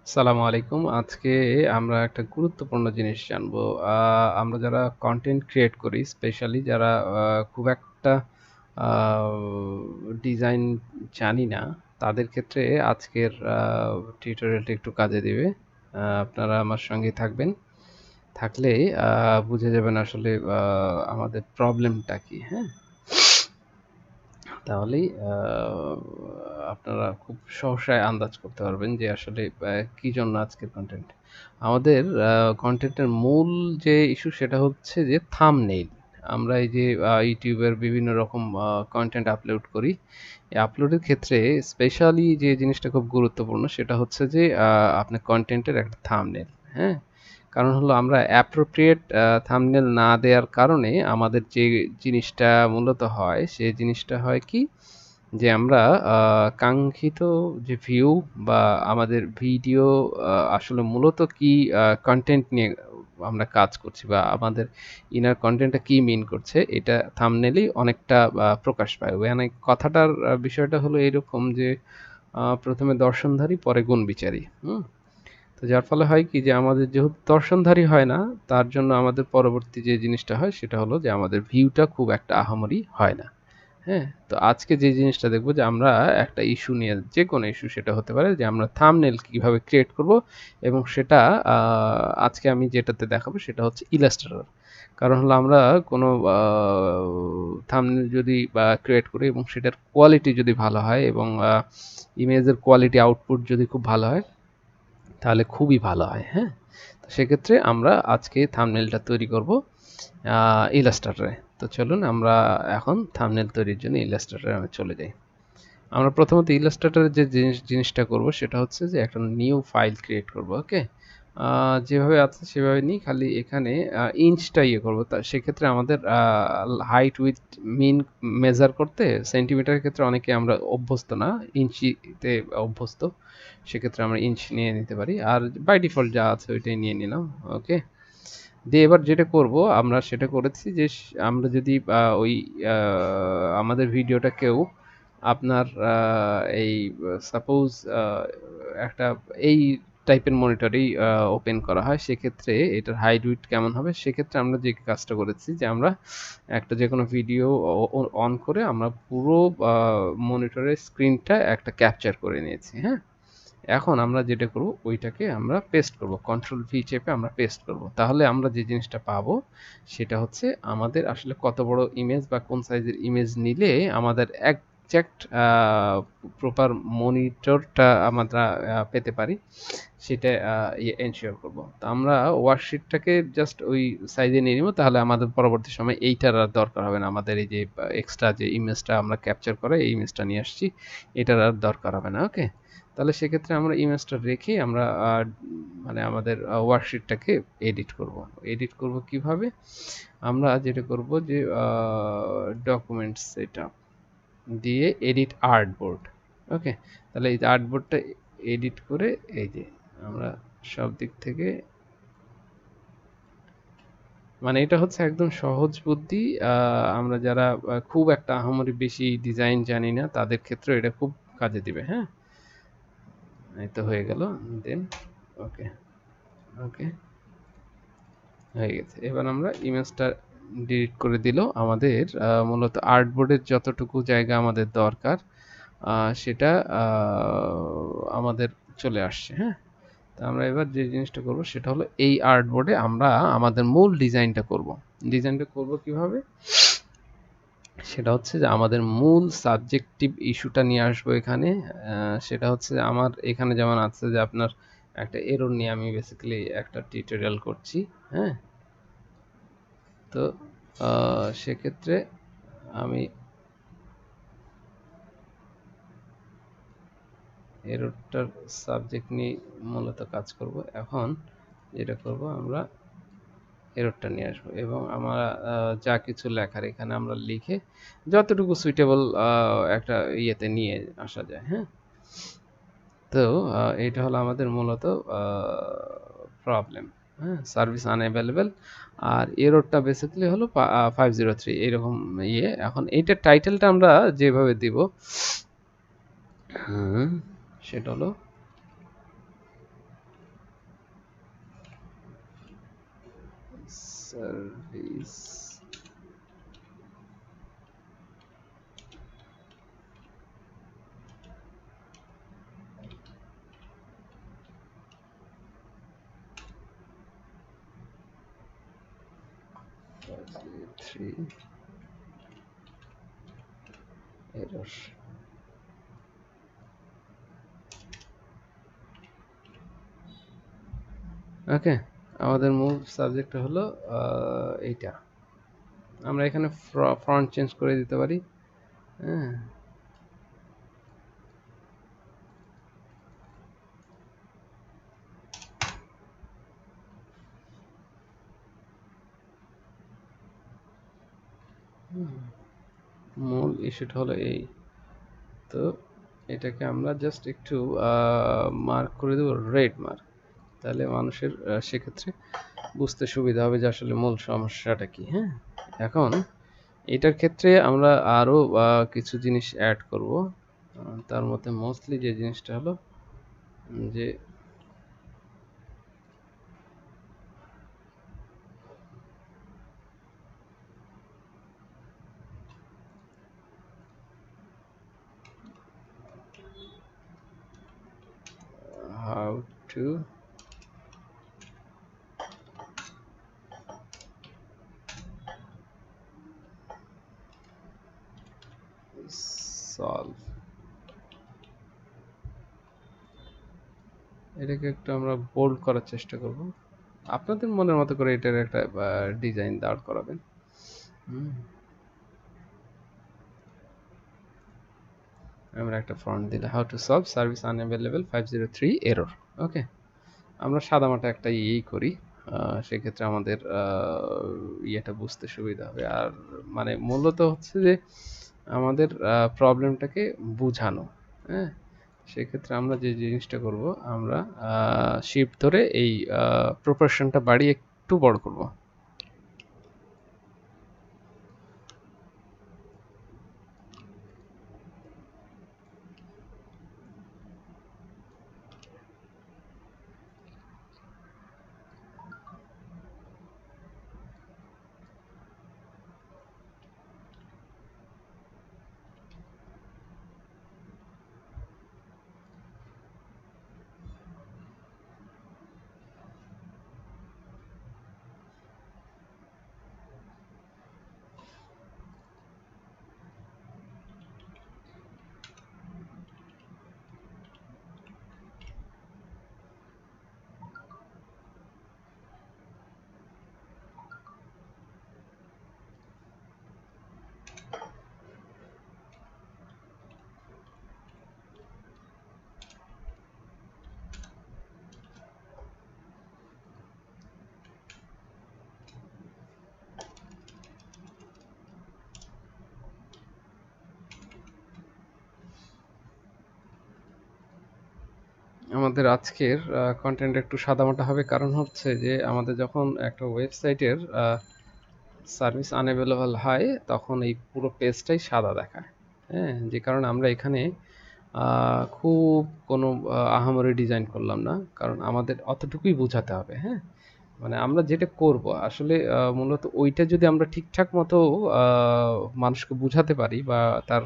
আসসালামু আলাইকুম। আজকে আমরা একটা গুরুত্বপূর্ণ জিনিস জানবো। আ আমরা যারা কনটেন্ট ক্রিয়েট করি, স্পেশালি যারা খুব একটা আ ডিজাইন জানি না, তাদের ক্ষেত্রে আজকের টিউটোরিয়ালটা একটু কাজে দিবে। আপনারা আমার সঙ্গেই থাকবেন। থাকলে বুঝে যাবেন আসলে আমাদের প্রবলেমটা কি, হ্যাঁ? তাহলেই আপনারা খুব সহসায় আন্দাজ করতে পারবেন যে আসলে কি জন্য আজকের কনটেন্ট। আমাদের কনটেন্টের মূল যে ইস্যু সেটা হচ্ছে যে থাম্বনেইল। আমরা এই যে YouTube এর বিভিন্ন রকম কনটেন্ট আপলোড করি। এই আপলোডের ক্ষেত্রে স্পেশালি যে জিনিসটা খুব গুরুত্বপূর্ণ সেটা হচ্ছে যে আপনার কনটেন্টের একটা থাম্বনেইল, হ্যাঁ? কারণ হলো আমরা অ্যাপ্রোপ্রিয়েট থাম্বনেইল না দেওয়ার কারণে আমাদের যে জিনিসটা মূলত হয়, সে জিনিসটা হয় কি? যে আমরা কাঙ্ক্ষিত যে ভিউ বা আমাদের ভিডিও আসলে মূলত কি কনটেন্ট নিয়ে আমরা কাজ করছি বা আমাদের ইনার কনটেন্টটা কি মিন করছে এটা থাম্বনেইলেই অনেকটা প্রকাশ পায়। মানে কথাটার বিষয়টা হলো এরকম যে প্রথমে দর্শনধারী পরে গুণবিচারী। হুম? তো যার ফলে হয় কি যে আমাদের যেহেতু দর্শনধারী হয় না, তার জন্য আমাদের পরবর্তী যে জিনিসটা হয় সেটা হলো যে আমাদের ভিউটা খুব একটা আহামরি হয় না। হ্যাঁ? তো আজকে যে জিনিসটা দেখব যে আমরা একটা ইস্যু নিয়ে যেকোনো ইস্যু সেটা হতে পারে যে আমরা থাম্বনেইল কিভাবে ক্রিয়েট করব এবং সেটা আ আজকে আমি যেটাতে দেখাবো সেটা হচ্ছে Illustrator। কারণ হলো আমরা কোনো থাম্বনেইল যদি ক্রিয়েট করি এবং সেটার কোয়ালিটি যদি ভালো হয় এবং ইমেজের কোয়ালিটি আউটপুট যদি খুব ভালো হয় তাহলে খুবই ভালো হয়, হ্যাঁ? তো সেক্ষেত্রে আমরা আজকে থাম্বনেইলটা তৈরি করব Illustrator-এ। তো চলুন আমরা এখন থাম্বনেইল তৈরির জন্য Illustrator-এ আমি চলে যাই। আমরা প্রথমত Illustrator-এর যে জিনিসটা করব সেটা হচ্ছে যে একটা নিউ ফাইল ক্রিয়েট করব, ওকে? যেভাবে আছে সেভাবে নিই, খালি এখানে ইঞ্চটা ইয়ে করব। সেক্ষেত্রে আমাদের হাইট, উইডথ, মিন মেজার করতে সেন্টিমিটারের ক্ষেত্রে অনেকে আমরা অভ্যস্ত না, ইঞ্চিতে অভ্যস্ত। সেক্ষেত্রে আমরা ইঞ্চ নিয়ে নিতে পারি। আর বাই ডিফল্ট যা আছে ওইটাই নিয়ে নিলাম, ওকে? দিয়ে এবার যেটা করব আমরা সেটা করেছি যে আমরা যদি ওই আমাদের ভিডিওটাকেও আপনার এই সাপোজ একটা এই টাইপের মনিটরেই ওপেন করা হয়, সেক্ষেত্রে এটার হাইট উইডথ কেমন হবে? সেক্ষেত্রে আমরা যে কাজটা করেছি যে আমরা একটা যেকোনো ভিডিও অন করে আমরা পুরো মনিটরের স্ক্রিনটা একটা ক্যাপচার করে নিয়েছি, হ্যাঁ? এখন আমরা যেটা করব ওইটাকে আমরা পেস্ট করব, কন্ট্রোল ভি চেপে আমরা পেস্ট করব। তাহলে আমরা যে জিনিসটা পাবো সেটা হচ্ছে আমাদের আসলে কত বড় ইমেজ বা কোন সাইজের ইমেজ নিলে আমাদের একজ্যাক্ট প্রপার মনিটরটা আমরা পেতে পারি সেটা এনশিওর করব। তো আমরা ওয়ার্কশিটটাকে জাস্ট ওই সাইজে নিয়ে নিব, তাহলে আমাদের পরবর্তী সময় এইটার আর দরকার হবে না। আমাদের এই যে এক্সট্রা যে ইমেজটা আমরা ক্যাপচার করে এই ইমেজটা নিয়ে আসছি, এটার আর দরকার হবে না, ওকে? তাহলে সেক্ষেত্রে আমরা ইমেজটা রেখে আমরা মানে আমাদের ওয়ার্কশিটটাকে এডিট করব। এডিট করব কিভাবে? আমরা যেটা করব যে ডকুমেন্টস সেটআপ দিয়ে এডিট আর্টবোর্ড, ওকে? তাহলে এই আর্টবোর্ডটা এডিট করে এই যে আমরা সব দিক থেকে, মানে এটা হচ্ছে একদম সহজ বুদ্ধি। আমরা যারা খুব একটা আহামরি বেশি ডিজাইন জানি না তাদের ক্ষেত্রে এটা খুব কাজে দিবে, হ্যাঁ? এই তো হয়ে গেল। দেন ওকে, ওকে, হয়ে গেছে। এবার আমরা ইমেজটা ডিলিট করে দিলেও আমাদের মূলত আর্টবোর্ডের যতটুকু জায়গা আমাদের দরকার সেটা আমাদের চলে আসছে, হ্যাঁ? তো আমরা এবার যে জিনিসটা করব সেটা হলো এই আর্টবোর্ডে আমরা আমাদের মূল ডিজাইনটা করব। ডিজাইনটা করব কিভাবে? সেটা হচ্ছে যে আমাদের মূল সাবজেক্টিভ ইস্যুটা নিয়ে আসবো এখানে। সেটা হচ্ছে যে আমার এখানে যেমন আছে যে আপনার একটা এরর নিয়ে আমি বেসিক্যালি একটা টিউটোরিয়াল করছি, হ্যাঁ? তো সেক্ষেত্রে আমি এররটার সাবজেক্ট নিয়ে মূলত কাজ করব। এখন যেটা করব আমরা এররটা নিয়ে আসবো এবং আমরা যা কিছু লেখার এখানে আমরা লিখে যতটুকু সুইটেবল একটা ইয়েতে নিয়ে আসা যায়, হ্যাঁ? তো এটা হলো আমাদের মূলত প্রবলেম, হ্যাঁ? Service unavailable. আর এররটা বেসিক্যালি হলো 503 এরকম ইয়ে। এখন এইটার টাইটেলটা আমরা যেভাবে দিব, হুম, সেটা হলো সার্ভিস error. ওকে, আমাদের মূল সাবজেক্টটা হলো এইটা। আমরা এখানে ফন্ট চেঞ্জ করে দিতে পারি। হ্যাঁ, মূল ইস্যুটা হলো এই। তো এটাকে আমরা জাস্ট একটু মার্ক করে দেবো, রেড মার্ক। তাহলে মানুষের সেক্ষেত্রে বুঝতে সুবিধা হবে যে আসলে মূল সমস্যাটা কি। হ্যাঁ, এখন এটার ক্ষেত্রে আমরা আরও কিছু জিনিস অ্যাড করব। তার মধ্যে মোস্টলি যে জিনিসটা হলো যে how to solve, এটাকে একটু আমরা বোল্ড করার চেষ্টা করব। আপনাদের মনের মতো করে এটার একটা ডিজাইন দাঁড় করাবেন। আমরা একটা ফন্ট দিলাম, how to solve service unavailable 503 error. Okay, আমরা সাদামাটা একটা ইয়েই করি, সেক্ষেত্রে আমাদের ইয়েটা বুঝতে সুবিধা হবে। আর মানে মূলত হচ্ছে যে আমাদের প্রবলেমটাকে বুঝানো। হ্যাঁ, সেক্ষেত্রে আমরা যে জিনিসটা করব, আমরা শিফট ধরে এই প্রপোর্শনটা বাড়িয়ে একটু বড় করব। আমাদের আজকের কন্টেন্ট একটু সাদামাটা হবে, কারণ হচ্ছে যে আমাদের যখন একটা ওয়েবসাইটের সার্ভিস আনঅ্যাভেলেবল হয় তখন এই পুরো পেজটাই সাদা দেখায়। হ্যাঁ, যে কারণে আমরা এখানে খুব কোনো আহামরি ডিজাইন করলাম না, কারণ আমাদের অতটুকুই বোঝাতে হবে। হ্যাঁ, মানে আমরা যেটা করব আসলে মূলত ওইটা যদি আমরা ঠিকঠাক মতো মানুষকে বুঝাতে পারি বা তার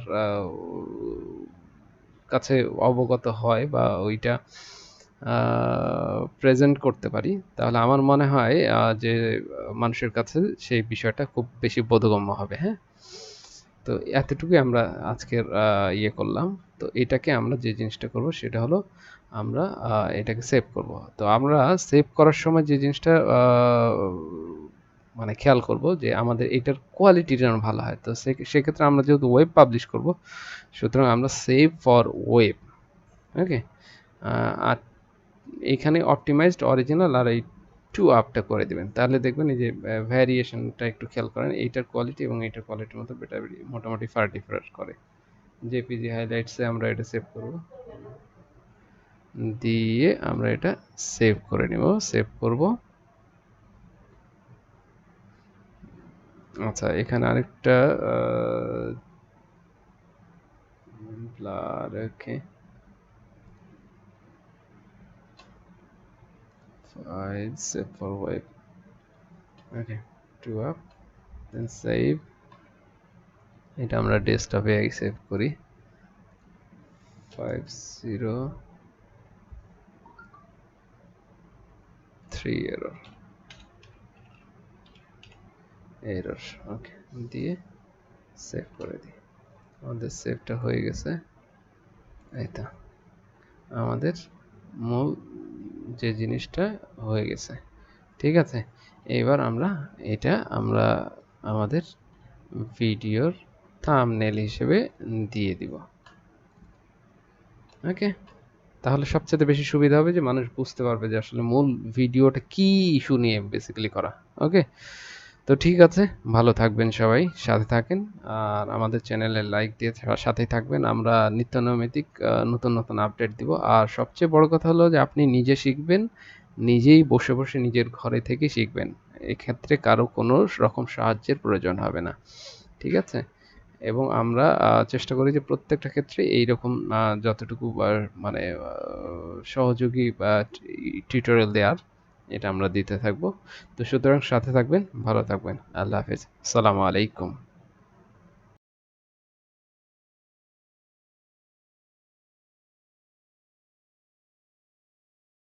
কাছে অবগত হয় বা ওইটা প্রেজেন্ট করতে পারি, তাহলে আমার মনে হয় যে মানুষের কাছে সেই বিষয়টা খুব বেশি বোধগম্য হবে। হ্যাঁ, তো এতটুকুই আমরা আজকের ইয়ে করলাম। তো এটাকে আমরা যে জিনিসটা করব সেটা হলো আমরা এটাকে সেভ করব। তো আমরা সেভ করার সময় যে জিনিসটা মানে খেয়াল করব যে আমাদের এটার কোয়ালিটি যেন ভালো হয়। তো সেক্ষেত্রে আমরা যেহেতু ওয়েব পাবলিশ করব, সুতরাং আমরা সেভ ফর ওয়েব। ওকে, আর এইখানে অপটিমাইজড অরিজিনাল আর এই টু আপটা করে দেবেন, তাহলে দেখবেন এই যে ভ্যারিয়েশনটা একটু খেয়াল করেন, এইটার কোয়ালিটি এবং এইটার কোয়ালিটির মধ্যে মোটামুটি ফার ডিফার করে। জেপিজি হাইলাইটসে আমরা এটা সেভ করব, দিয়ে আমরা এটা সেভ করে নেব, সেভ করব। আচ্ছা, এখানে আরেকটা blur, okay, file save for web. Okay, two up, then save. এটা আমরা ডেস্কটপে সেভ করি। 503 এরর ওকে দিয়ে সেভ করে দিই। আমাদের সেভটা হয়ে গেছে। এই তো আমাদের মূল যে জিনিসটা হয়ে গেছে। ঠিক আছে, এবার এটা আমরা আমাদের ভিডিওর থাম্বনেল হিসেবে দিয়ে দিব। ওকে, তাহলে সবচেয়ে বেশি সুবিধা হবে যে মানুষ বুঝতে পারবে যে আসলে মূল ভিডিওটা কি ইস্যু নিয়ে বেসিক্যালি করা। ওকে, তো ঠিক আছে, ভালো থাকবেন সবাই, সাথে থাকেন আর আমাদের চ্যানেলে লাইক দিয়ে সাথেই থাকবেন। আমরা নিত্যনৈমিত্তিক নতুন নতুন আপডেট দিব। আর সবচেয়ে বড় কথা হলো যে আপনি নিজে শিখবেন, নিজেই বসে বসে নিজের ঘরে থেকে শিখবেন। এক্ষেত্রে কারো কোনো রকম সাহায্যের প্রয়োজন হবে না। ঠিক আছে, এবং আমরা চেষ্টা করি যে প্রত্যেকটা ক্ষেত্রে এইরকম যতটুকু মানে সহযোগী বা টিউটোরিয়াল দেওয়ার এটা আমরা দিতে থাকবো। তো সুতরাং সাথে থাকবেন, ভালো থাকবেন। আল্লাহ হাফেজ, আসসালামু আলাইকুম।